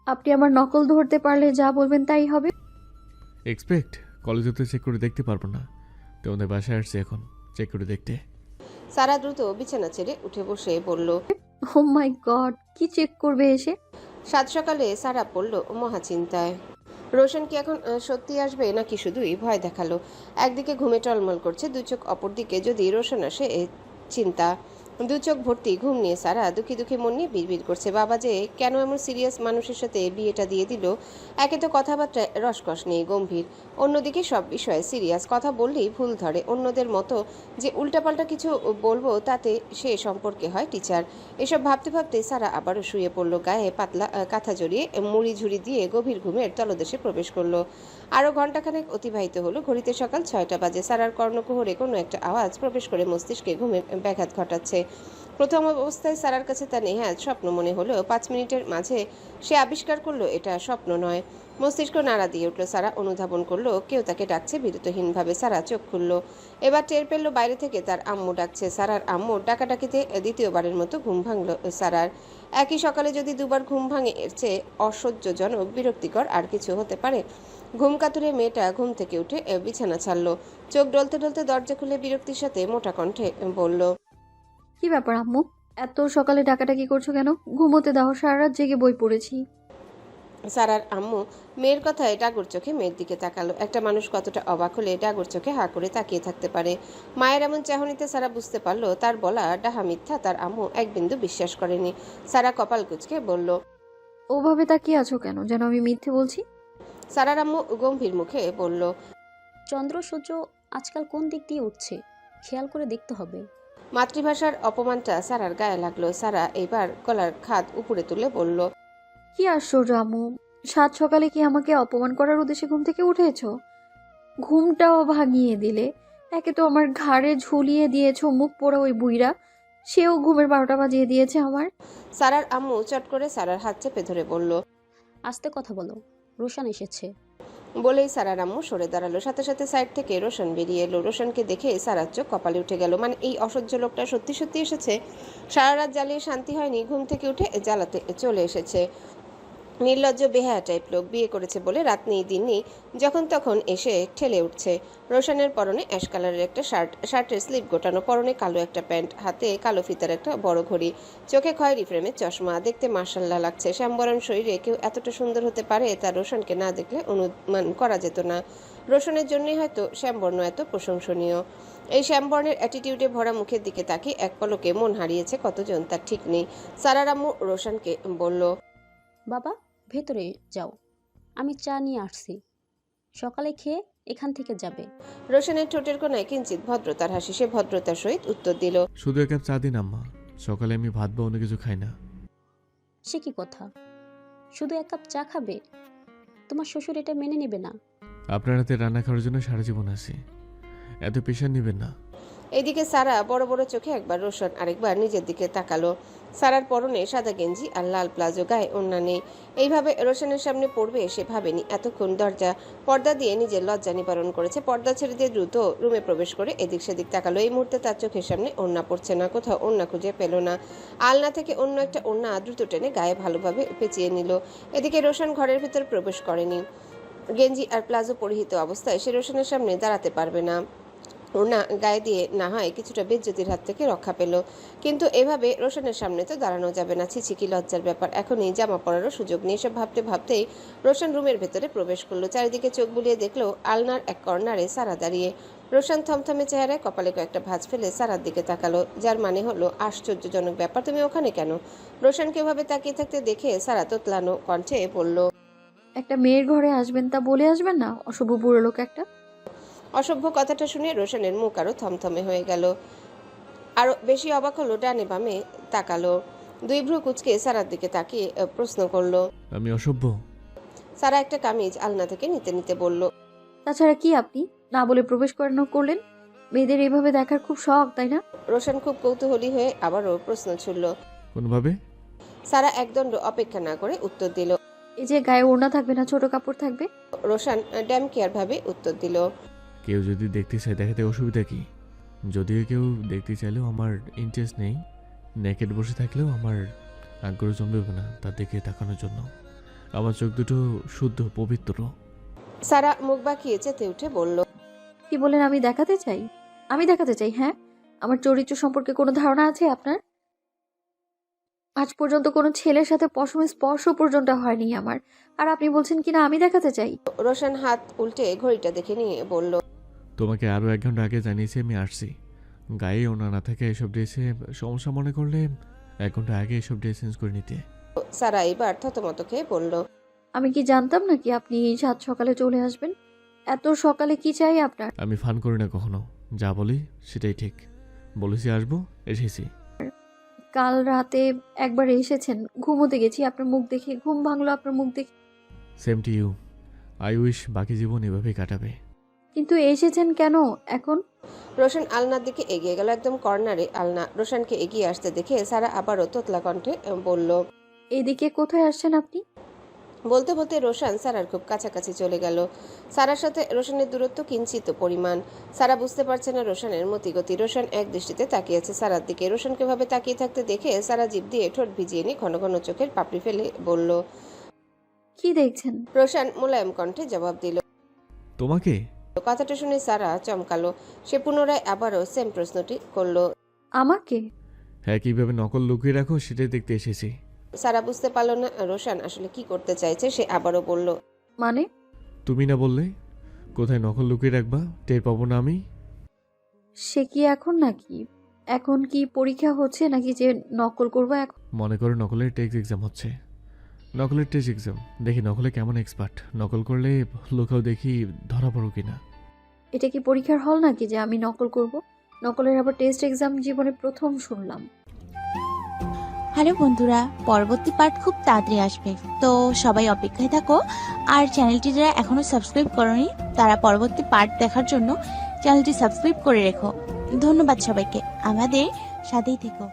আপনি আমার নকল ধরতে পারলে যা বলবেন তাই হবে। এক্সপেক্ট কলেজে তো চেক করে দেখতে পারবো না, তোমাদের বাসায় আসছি এখন চেক করে দেখতে। সারা দ্রুত বিছানা ছেড়ে উঠে বসে বলল। ও মাই গড, কি চেক করবে এসে? সাত সকালে সারা পড়ল মহা চিন্তায়। রোশন কি এখন সত্যি আসবে নাকি শুধুই ভয় দেখালো? একদিকে ঘুমে টলমল করছে, দু চোখ অপরদিকে যদি রোশন আসে চিন্তা। দু চোখ ভর্তি ঘুম নিয়ে সারা দুঃখী দুঃখী মন নিয়ে বিড়বিড় করছে। বাবা যে কেন এমন সিরিয়াস মানুষের সাথে বিয়েটা দিয়ে দিল? একে তো কথাবার্তায় রসকস নেই, গম্ভীর, অন্যদিকে সব বিষয়ে সিরিয়াস। কথা বললেই ভুল ধরে। অন্যদের মতো যে উল্টাপাল্টা কিছু বলবো তাতে সে সম্পর্কে হয় টিচার। এসব ভাবতে ভাবতে সারা আবারও শুয়ে পড়ল। গায়ে পাতলা কাঁথা জড়িয়ে মুড়ি ঝুড়ি দিয়ে গভীর ঘুমের তলদেশে প্রবেশ করলো। আরও ঘণ্টাখানেক অতিবাহিত হলো। ঘড়িতে সকাল 6টা বাজে। সারার কর্ণকুহরে কোনো একটা আওয়াজ প্রবেশ করে মস্তিষ্কে ঘুমের ব্যাঘাত ঘটাচ্ছে। প্রথম অবস্থায় সারার কাছে তা নেহাত স্বপ্ন মনে হলেও 5 মিনিটের মাঝে সে আবিষ্কার করলো এটা স্বপ্ন নয়। মস্তিষ্ক নাড়া দিয়ে উঠল। সারা অনুধাবন করলো কেউ তাকে ডাকছে বিরতহীনভাবে। সারা চোখ খুলল। এবার টের পেল বাইরে থেকে তার আম্মু ডাকছে। সারার আম্মু ডাকাডাকিতে দ্বিতীয়বারের মতো ঘুম ভাঙল সারার। একই সকালে যদি দুবার ঘুম ভাঙে, এর চেয়ে অসহ্যজনক বিরক্তিকর আর কিছু হতে পারে? ঘুম কাতুরে মেয়েটা ঘুম থেকে উঠে বিছানা ছাড়ল। চোখ ডলতে ডলতে দরজা খুলে বিরক্তির সাথে মোটা কণ্ঠে বলল, কি ব্যাপার আম্মু, এত সকালে ডাকাডাকি করছো কেন? ঘুমোতে দাও, সারা রাত জেগে বই পড়েছি। সারার আম্মু মেয়ের কথায় ডাগর চোখে মেয়ের দিকে তাকালো। একটা মানুষ কতটা অবাক হলে ডাগর চোখে হাঁ করে তাকিয়ে থাকতে পারে? মায়ের এমন চাহনিতে সারা বুঝতে পারলো তার বলা ডাহা মিথ্যা। তার আম্মু এক বিন্দু বিশ্বাস করেনি। সারা কপাল কুঁচকে বলল, ওভাবে তাকিয়ে আছো কেন, যেন আমি মিথ্যে বলছি? সারার আম্মু গম্ভীর মুখে বলল, চন্দ্র সূর্য আজকাল কোন দিক দিয়ে উঠছে খেয়াল করে দেখতে হবে। মাতৃভাষার অপমানটা সারার গায়ে লাগলো। সারা এবার গলার খাদ উপরে তুলে বলল, কি আশ্চর্য আম্মু, সাত সকালে কি আমাকে অপমান করার উদ্দেশ্যে ঘুম থেকে উঠেছো? ঘুমটাও ভাঙিয়ে দিলে। একে তো আমার ঘাড়ে ঝুলিয়ে দিয়েছো মুখ পোড়া ওই বুইরা, সেও ঘুমের 12টা বাজিয়ে দিয়েছে আমার। সারার আম্মু চট করে সারার হাত চেপে ধরে বলল, আস্তে কথা বলো, রোশান এসেছে। বলেই সারার আম্মু সরে দাঁড়ালো। সাথে সাথে সাইড থেকে রোশন বেরিয়ে এলো। রোশনকে দেখে সারার চোখ কপালে উঠে গেল। মানে এই অসহ্য লোকটা সত্যি সত্যি এসেছে? সারা রাত জ্বালিয়ে শান্তি হয়নি, ঘুম থেকে উঠে জ্বালাতে চলে এসেছে। নির্লজ্জ বেহায়া টাইপ লোক, বিয়ে করেছে বলে রাত নেই দিন নেই যখন তখন এসে ঠেলে উঠছে। রোশনের পরনে অ্যাশ কালারের একটা শার্টের স্লিভ গোটানো, পরনে কালো একটা প্যান্ট, হাতে কালো ফিতার একটা বড় ঘড়ি, চোখে খয়েরি ফ্রেমের চশমা। দেখতে মার্শাল্লাহ লাগছে। শ্যামবরণ শরীরে কেউ এতটা সুন্দর হতে পারে তা রোশনকে না দেখলে অনুমান করা যেত না। রোশনের জন্যই হয়তো শ্যামবর্ণ এত প্রশংসনীয়। এই শ্যামবর্ণের অ্যাটিটিউডে ভরা মুখের দিকে তাকিয়ে এক পলকে মন হারিয়েছে কতজন তার ঠিক নেই। সারার আম্মু রোশনকে বলল, বাবা ভেতরে যাও, আমি চা নিয়ে আসছি, সকালে খেয়ে এখান থেকে যাবে। রোশনের ঠোঁটের কোনায় কিঞ্চিত ভদ্রতার হাসি। সে ভদ্রতার সহিত উত্তর দিল, শুধু এক কাপ চা দিন আম্মা, সকালে আমি ভাত বা অন্য কিছু খাই না। সে কি কথা, শুধু এক কাপ চা খাবে? তোমার শ্বশুর এটা মেনে নেবে না। আপনার হাতে রান্না খাওয়ার জন্য সারা জীবন আছি, এত প্রেশার নেবেন না। এদিকে সারা বড় বড় চোখে একবার রোশন আরেকবার নিজের দিকে তাকালো। সারার পরনে সাদা গেঞ্জি আর লাল প্লাজো, গায়ে ওড়না নেই। এইভাবে রোশনের সামনে পড়বে সে ভাবেনি। এতক্ষণ পর্দা দিয়ে নিজের লজ্জা নিবারণ করেছে। পর্দা ছেড়ে দিয়ে দ্রুত রুমে প্রবেশ করে এদিক সেদিক তাকালো। এই মুহূর্তে তার চোখের সামনে ওড়না পড়ছে না, কোথাও ওড়না খুঁজে পেল না। আলনা থেকে অন্য একটা ওড়না দ্রুত টেনে গায়ে ভালোভাবে পেঁচিয়ে নিল। এদিকে রোশন ঘরের ভিতর প্রবেশ করেনি। গেঞ্জি আর প্লাজো পরিহিত অবস্থায় সে রোশনের সামনে দাঁড়াতে পারবে না। ওড়না গায়ে দিয়ে না হয় কিছুটা বেজ্জতির হাত থেকে রক্ষা পেল, কিন্তু এভাবে রোশনের সামনে তো দাঁড়ানো যাবে না। ছিছি কি লজ্জার ব্যাপার। এখনই জামা পরারও সুযোগ নেই। সব ভাবতে ভাবতেই রোশন রুমের ভেতরে প্রবেশ করলো। চারিদিকে চোখ বুলিয়ে দেখলো আলনার এক কর্নারে সারা দাঁড়িয়ে। রোশন থমথমে চেহারায় কপালে কয়েকটা ভাঁজ ফেলে সারার দিকে তাকালো, যার মানে হলো আশ্চর্যজনক ব্যাপার, তুমি ওখানে কেন? রোশনকে এভাবে তাকিয়ে থাকতে দেখে সারা তোতলানো কণ্ঠে বলল, একটা মেয়ের ঘরে আসবেন তা বলে আসবেন না, অশুভ বুড়ো লোক একটা। অসভ্য কথাটা শুনে রোশনের মুখ আরো থমথমে হয়ে গেল। আরো বেশি অবাক হলো, ডানে বামে তাকালো। দুই ভ্রু কুচকে সারার দিকে তাকিয়ে প্রশ্ন করলো, আমি অসভ্য? সারা একটা কামিজ আলনা থেকে নিতে নিতে বলল, তাছাড়া কি আপনি না বলে প্রবেশ করলেন? মেয়েদের এইভাবে দেখার খুব শখ, তাই না? রোশন খুব কৌতূহলী হয়ে আবারও প্রশ্ন ছুড়ল, কোনভাবে? সারা একদণ্ড অপেক্ষা না করে উত্তর দিল। এই যে গায়ে ওড়না থাকবে না, ছোট কাপড় থাকবে। রোশান ড্যাম কেয়ার ভাবে উত্তর দিল। কেউ যদি দেখতে চায় দেখাতে অসুবিধা কি? যদিও কেউ দেখতে চাইলেও আমার ইন্টারেস্ট নেই, নেকেড বসে থাকলেও আমার আগ্রহ জমবে না তার দিকে তাকানোর জন্য। আমার চোখ দুটো শুদ্ধ পবিত্র। সারা মুখ বাঁকিয়ে চেতে উঠে বলল, কি বলেন? আমি দেখাতে চাই? আমি দেখাতে চাই? হ্যাঁ, আমার চরিত্র সম্পর্কে কোনো ধারণা আছে আপনার? আজ পর্যন্ত কোনো ছেলের সাথে পশম স্পর্শ পর্যন্ত হয়নি আমার, আর আপনি বলছেন কিনা আমি দেখাতে চাই? রোশান হাত উল্টে ঘড়িটা দেখে নিয়ে বলল, তোমাকে আরও 1 ঘন্টা আগে জানিয়েছি আমি আসছি। গায়ে ওনা না থাকে এসব ড্রেসে সমস্যা মনে করলে 1 ঘন্টা আগে এসব ড্রেস চেঞ্জ করে নিতে। সারা এবার থতমত খেয়ে বলল, আমি কি জানতাম নাকি আপনি এই সাত সকালে চলে আসবেন? এত সকালে কি চাই আপনার? আমি ফান করি না কখনো, যা বলি সেটাই ঠিক। বলেছি আসবো, এসেছি। কাল রাতে একবার এসেছেন, ঘুমোতে গেছি, আপনার মুখ দেখে ঘুম ভাঙলো। আপনার মুখ দেখে same to you. I wish বাকি জীবন এভাবেই কাটাবে। কিন্তু এসেছেন কেন এখন? রোশান আলনার দিকে এগিয়ে গেল। একদম কর্নারে আলনা। রোশানকে এগিয়ে আসতে দেখে সারা আবারও তোতলা কণ্ঠে বলল, এদিকে কোথায় আসছেন আপনি? বলতে বলতে রোশান সারার খুব কাছাকাছি চলে গেল। সারার সাথে রোশানের দূরত্ব কিঞ্চিত পরিমাণ। সারা বুঝতে পারছে না রোশানের মতিগতি। রোশান এক দৃষ্টিতে তাকিয়ে আছে সারার দিকে। রোশানকে ভাবে তাকিয়ে থাকতে দেখে সারা জিভ দিয়ে ঠোঁট ভিজিয়ে নিয়ে ঘন ঘন চোখের পাপড়ি ফেলে বলল, কি দেখছেন? রোশান মোলায়েম কণ্ঠে জবাব দিল। তোমাকে? কথাটা শুনে সারা চমকালো। সে পুনরায় আবারও সেম প্রশ্নটি করলো। আমাকে? হ্যাঁ, কিভাবে নকল লুকিয়ে রাখো সেটাই দেখতে এসেছি। সারা বুঝতে পারলো না রোশান আসলে কি করতে চাইছে। সে আবারও বলল, মানে? তুমি না বললে কোথায় নকল লুকিয়ে রাখবা, টের পাবো না আমি? সে কি এখন নাকি? এখন কি পরীক্ষা হচ্ছে নাকি যে নকল করবো এখন? মনে করো নকলের টেস্ট এক্সাম হচ্ছে। নকলের টেস্ট এক্সাম, দেখি নকলে কেমন এক্সপার্ট। নকল করলে লোকাও দেখি ধরা পড়ো কিনা। এটা কি পরীক্ষার হল নাকি যে আমি নকল করব? নকলের আবার টেস্ট এক্সাম জীবনে প্রথম শুনলাম। হ্যালো বন্ধুরা, পরবর্তী পার্ট খুব তাড়াতাড়ি আসবে, তো সবাই অপেক্ষায় থাকো। আর চ্যানেলটি যারা এখনো সাবস্ক্রাইব করোনি তারা পরবর্তী পার্ট দেখার জন্য চ্যানেলটি সাবস্ক্রাইব করে রেখো। ধন্যবাদ সবাইকে, আমাদের সাথেই থেকো।